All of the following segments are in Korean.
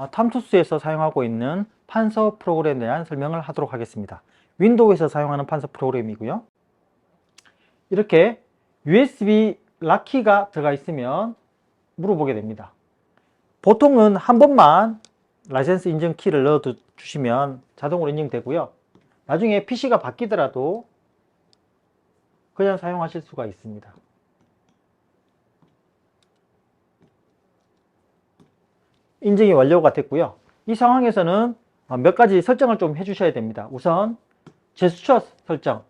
탐투스에서 사용하고 있는 판서 프로그램에 대한 설명을 하도록 하겠습니다. 윈도우에서 사용하는 판서 프로그램이고요. 이렇게 USB 락키가 들어가 있으면 물어보게 됩니다. 보통은 한 번만 라이센스 인증 키를 넣어 주시면 자동으로 인증되고요. 나중에 PC가 바뀌더라도 그냥 사용하실 수가 있습니다. 인증이 완료가 됐고요. 이 상황에서는 몇 가지 설정을 좀 해주셔야 됩니다. 우선 제스처 설정,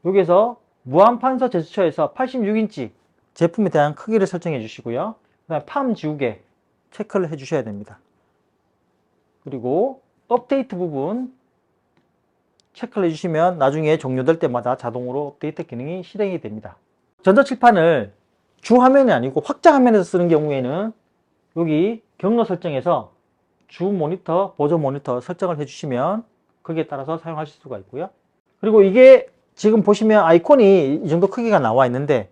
여기서 무한판서 제스처에서 86인치 제품에 대한 크기를 설정해 주시고요. 그 다음에 팜 지우개 체크를 해 주셔야 됩니다. 그리고 업데이트 부분 체크를 해주시면 나중에 종료될 때마다 자동으로 업데이트 기능이 실행이 됩니다. 전자칠판을 주화면이 아니고 확장화면에서 쓰는 경우에는 여기 경로 설정에서 주 모니터, 보조 모니터 설정을 해주시면 거기에 따라서 사용하실 수가 있고요. 그리고 이게 지금 보시면 아이콘이 이 정도 크기가 나와 있는데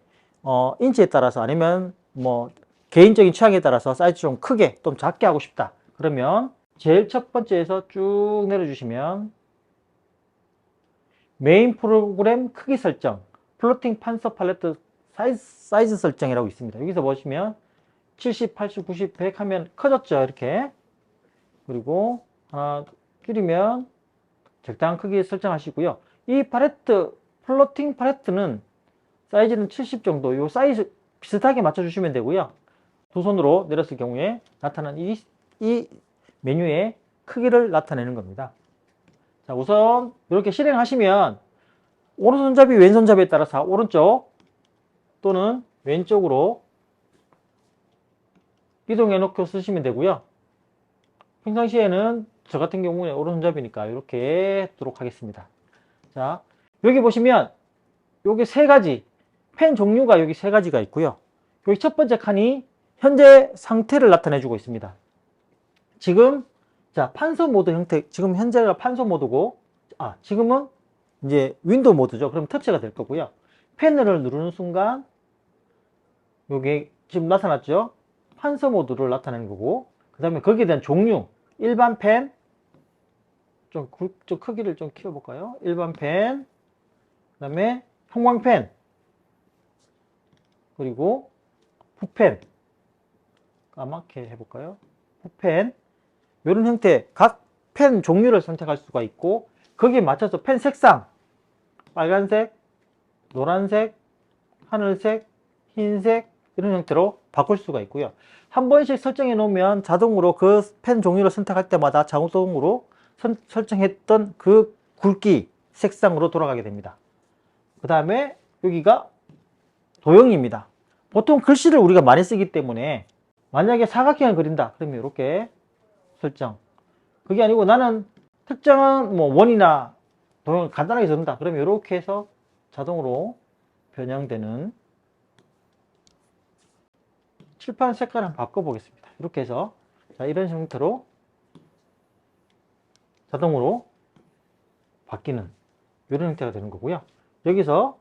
인치에 따라서 아니면 뭐 개인적인 취향에 따라서 사이즈 좀 크게 좀 작게 하고 싶다 그러면 제일 첫 번째에서 쭉 내려주시면 메인 프로그램 크기 설정, 플로팅 판서 팔레트 사이즈 설정이라고 있습니다. 여기서 보시면 70, 80, 90, 100 하면 커졌죠. 이렇게. 그리고 하나 줄이면 적당한 크기 설정하시고요. 이 팔레트, 플로팅 팔레트는 사이즈는 70 정도, 요 사이즈 비슷하게 맞춰주시면 되고요. 두 손으로 내렸을 경우에 나타나는 이 메뉴의 크기를 나타내는 겁니다. 자, 우선 이렇게 실행하시면 오른손잡이, 왼손잡이에 따라서 오른쪽 또는 왼쪽으로 이동해 놓고 쓰시면 되고요. 평상시에는 저 같은 경우에 오른손잡이니까 이렇게 하도록 하겠습니다. 자, 여기 보시면 여기 세 가지 펜 종류가 여기 세 가지가 있고요. 여기 첫 번째 칸이 현재 상태를 나타내 주고 있습니다. 지금 자, 판서 모드 형태, 지금 현재가 판서 모드고 지금은 이제 윈도우 모드죠. 그럼 터치가 될 거고요. 펜을 누르는 순간 여기 지금 나타났죠. 판서 모드를 나타내는 거고, 그 다음에 거기에 대한 종류, 일반 펜, 좀 크기를 좀 키워볼까요? 일반 펜, 그 다음에 형광펜, 그리고 붓펜, 까맣게 해볼까요? 붓펜, 이런 형태 각 펜 종류를 선택할 수가 있고, 거기에 맞춰서 펜 색상, 빨간색, 노란색, 하늘색, 흰색 이런 형태로 바꿀 수가 있고요. 한 번씩 설정해 놓으면 자동으로 그 펜 종류를 선택할 때마다 자동으로 설정했던 그 굵기 색상으로 돌아가게 됩니다. 그 다음에 여기가 도형입니다. 보통 글씨를 우리가 많이 쓰기 때문에 만약에 사각형을 그린다 그러면 이렇게 설정, 그게 아니고 나는 특정한 뭐 원이나 도형을 간단하게 적는다 그러면 이렇게 해서 자동으로 변형되는 칠판 색깔을 한번 바꿔보겠습니다. 이렇게 해서 자, 이런 형태로 자동으로 바뀌는 이런 형태가 되는 거고요. 여기서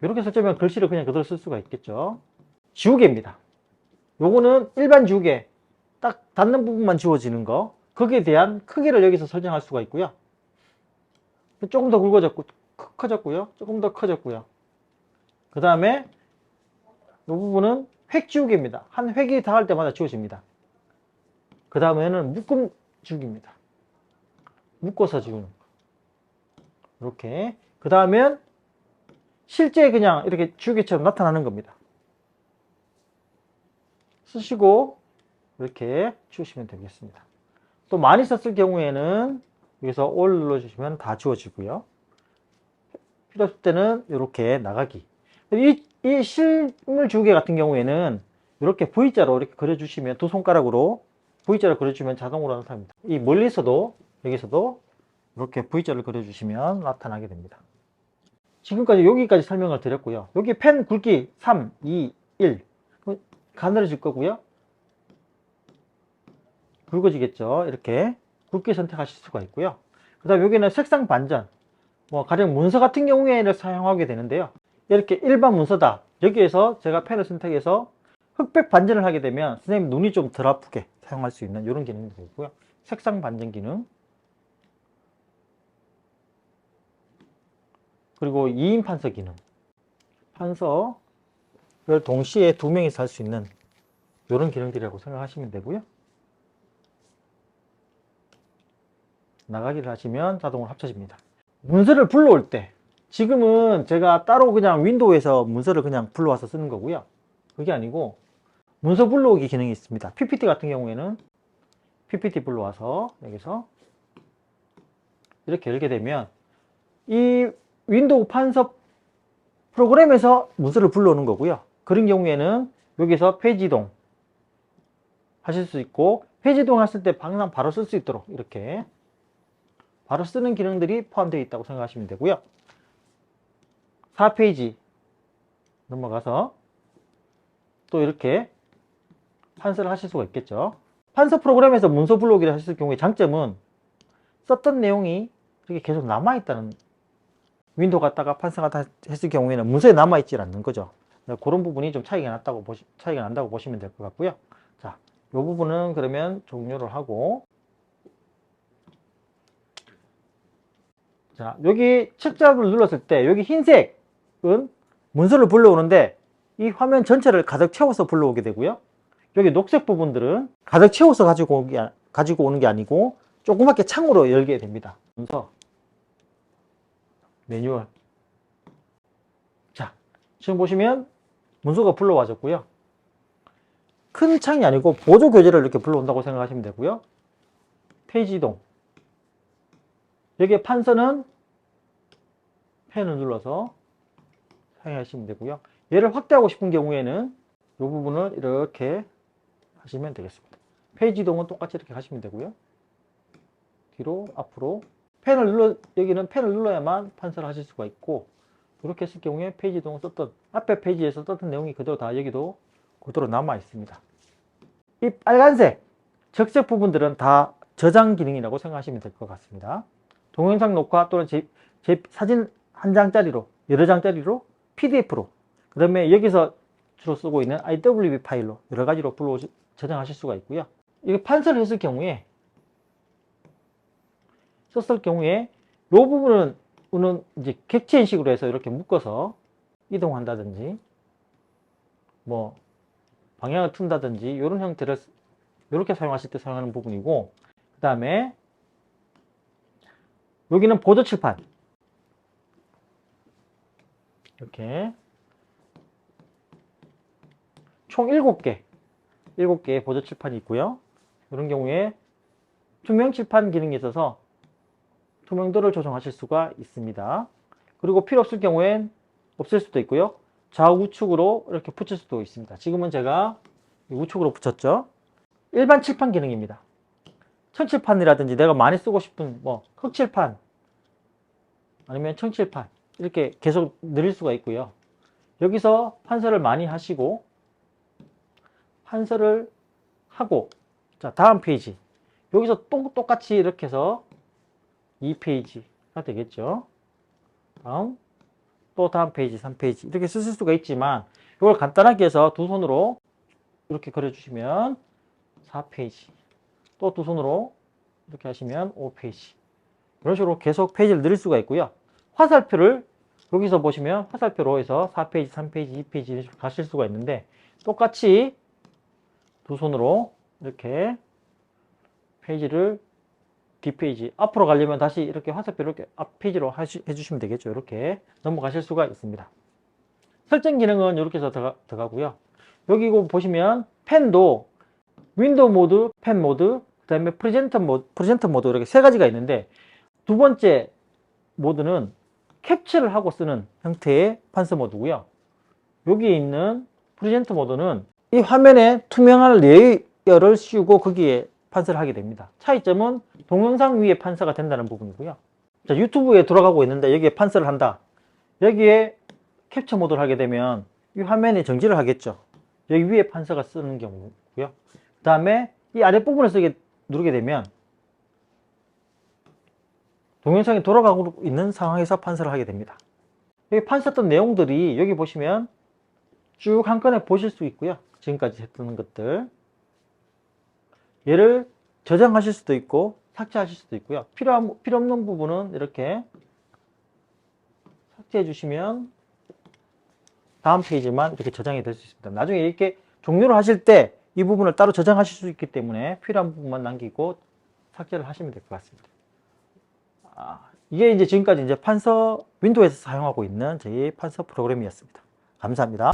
이렇게 설정하면 글씨를 그냥 그대로 쓸 수가 있겠죠. 지우개입니다. 요거는 일반 지우개, 딱 닿는 부분만 지워지는 거, 거기에 대한 크기를 여기서 설정할 수가 있고요. 조금 더 굵어졌고 커졌고요. 조금 더 커졌고요. 그 다음에 이 부분은 획 지우개입니다. 한 획이 닿을 때마다 지워집니다. 그 다음에는 묶음 지우개입니다. 묶어서 지우는 거. 이렇게. 그 다음엔 실제 그냥 이렇게 지우개처럼 나타나는 겁니다. 쓰시고 이렇게 지우시면 되겠습니다. 또 많이 썼을 경우에는 여기서 올 눌러주시면 다 지워지고요. 필요 없을 때는 이렇게 나가기. 이 실물 지우개 같은 경우에는 이렇게 V자로 이렇게 그려주시면 두 손가락으로 V자를 그려주면 자동으로 나타납니다. 이 멀리서도 여기서도 이렇게 V자를 그려주시면 나타나게 됩니다. 지금까지 여기까지 설명을 드렸고요. 여기 펜 굵기 3, 2, 1 가늘어질 거고요. 굵어지겠죠. 이렇게 굵게 선택하실 수가 있고요. 그 다음 여기는 색상 반전, 가령 문서 같은 경우에는 사용하게 되는데요. 이렇게 일반 문서다. 여기에서 제가 펜을 선택해서 흑백 반전을 하게 되면 선생님 눈이 좀 덜 아프게 사용할 수 있는 이런 기능이 되고요. 색상 반전 기능, 그리고 2인 판서 기능, 판서를 동시에 2명이서 할 수 있는 이런 기능들이라고 생각하시면 되고요. 나가기를 하시면 자동으로 합쳐집니다. 문서를 불러올 때, 지금은 제가 따로 그냥 윈도우에서 문서를 그냥 불러와서 쓰는 거고요. 그게 아니고 문서 불러오기 기능이 있습니다. PPT 같은 경우에는 PPT 불러와서 여기서 이렇게 열게 되면 이 윈도우 판서 프로그램에서 문서를 불러오는 거고요. 그런 경우에는 여기서 페이지 이동 하실 수 있고, 페이지 이동 했을 때 방금 바로 쓸 수 있도록 이렇게 바로 쓰는 기능들이 포함되어 있다고 생각하시면 되고요. 4페이지 넘어가서 또 이렇게 판서를 하실 수가 있겠죠. 판서 프로그램에서 문서 불러오기를 하실 경우에 장점은 썼던 내용이 이렇게 계속 남아있다는, 윈도우 갔다가 판서 갔다 했을 경우에는 문서에 남아있지 않는 거죠. 그런 부분이 좀 차이가 난다고 보시면 될 것 같고요. 자, 이 부분은 그러면 종료를 하고, 자, 여기 책잡을 눌렀을 때 여기 흰색은 문서를 불러오는데 이 화면 전체를 가득 채워서 불러오게 되고요. 여기 녹색 부분들은 가득 채워서 가지고 오는 게 아니고 조그맣게 창으로 열게 됩니다. 문서, 매뉴얼. 자, 지금 보시면 문서가 불러와졌고요. 큰 창이 아니고 보조 교재를 이렇게 불러온다고 생각하시면 되고요. 페이지 이동. 여기에 판서는 펜을 눌러서 사용하시면 되고요. 얘를 확대하고 싶은 경우에는 이 부분을 이렇게 하시면 되겠습니다. 페이지 이동은 똑같이 이렇게 하시면 되고요. 뒤로, 앞으로. 여기는 펜을 눌러야만 판서를 하실 수가 있고, 이렇게 했을 경우에 페이지 이동을 썼던, 앞에 페이지에서 썼던 내용이 그대로 다 여기도 그대로 남아 있습니다. 이 빨간색 적색 부분들은 다 저장 기능이라고 생각하시면 될 것 같습니다. 동영상 녹화 또는 제 사진 한 장짜리로, 여러 장짜리로, PDF로, 그 다음에 여기서 주로 쓰고 있는 IWB 파일로 여러 가지로 저장하실 수가 있고요. 이게 판서를 했을 경우에, 이 부분은 이제 객체 인식으로 해서 이렇게 묶어서 이동한다든지, 뭐, 방향을 튼다든지, 이런 형태를 이렇게 사용하실 때 사용하는 부분이고, 그 다음에 여기는 보조 칠판. 이렇게 총 7개의 보조 칠판이 있고요. 이런 경우에 투명 칠판 기능이 있어서 투명도를 조정하실 수가 있습니다. 그리고 필요 없을 경우엔 없앨 수도 있고요. 좌우측으로 이렇게 붙일 수도 있습니다. 지금은 제가 우측으로 붙였죠. 일반 칠판 기능입니다. 천칠판이라든지 내가 많이 쓰고 싶은 뭐 흑칠판 아니면 청칠판 이렇게 계속 늘릴 수가 있고요. 여기서 판서를 많이 하시고, 판서를 하고, 자, 다음 페이지. 여기서 또 똑같이 이렇게 해서 2페이지가 되겠죠. 다음 페이지, 3페이지 이렇게 쓰실 수가 있지만, 이걸 간단하게 해서 두 손으로 이렇게 그려주시면 4페이지, 또 두 손으로 이렇게 하시면 5페이지, 이런 식으로 계속 페이지를 늘릴 수가 있고요. 화살표를 여기서 보시면 화살표로 해서 4페이지, 3페이지, 2페이지 이런 식으로 가실 수가 있는데, 똑같이 두 손으로 이렇게 페이지를 뒷페이지, 앞으로 가려면 다시 이렇게 화살표를 이렇게 앞 페이지로 해주시면 되겠죠. 이렇게 넘어가실 수가 있습니다. 설정 기능은 이렇게 해서 들어가고요. 여기 보시면 펜도 윈도우 모드, 펜 모드, 그 다음에 프레젠터 모드 이렇게 세 가지가 있는데, 두 번째 모드는 캡처를 하고 쓰는 형태의 판서 모드고요. 여기에 있는 프레젠터 모드는 이 화면에 투명한 레이어를 씌우고 거기에 판서를 하게 됩니다. 차이점은 동영상 위에 판서가 된다는 부분이고요. 자, 유튜브에 돌아가고 있는데 여기에 판서를 한다. 여기에 캡처 모드를 하게 되면 이 화면에 정지를 하겠죠. 여기 위에 판서가 쓰는 경우고요. 그 다음에 이 아랫부분에서 누르게 되면 동영상이 돌아가고 있는 상황에서 판서를 하게 됩니다. 여기 판서했던 내용들이 여기 보시면 쭉 한 건에 보실 수 있고요. 지금까지 했던 것들. 얘를 저장하실 수도 있고 삭제하실 수도 있고요. 필요 없는 부분은 이렇게 삭제해 주시면 다음 페이지만 이렇게 저장이 될 수 있습니다. 나중에 이렇게 종료를 하실 때 이 부분을 따로 저장하실 수 있기 때문에 필요한 부분만 남기고 삭제를 하시면 될 것 같습니다. 이게 이제 지금까지 이제 판서 윈도우에서 사용하고 있는 저희 판서 프로그램이었습니다. 감사합니다.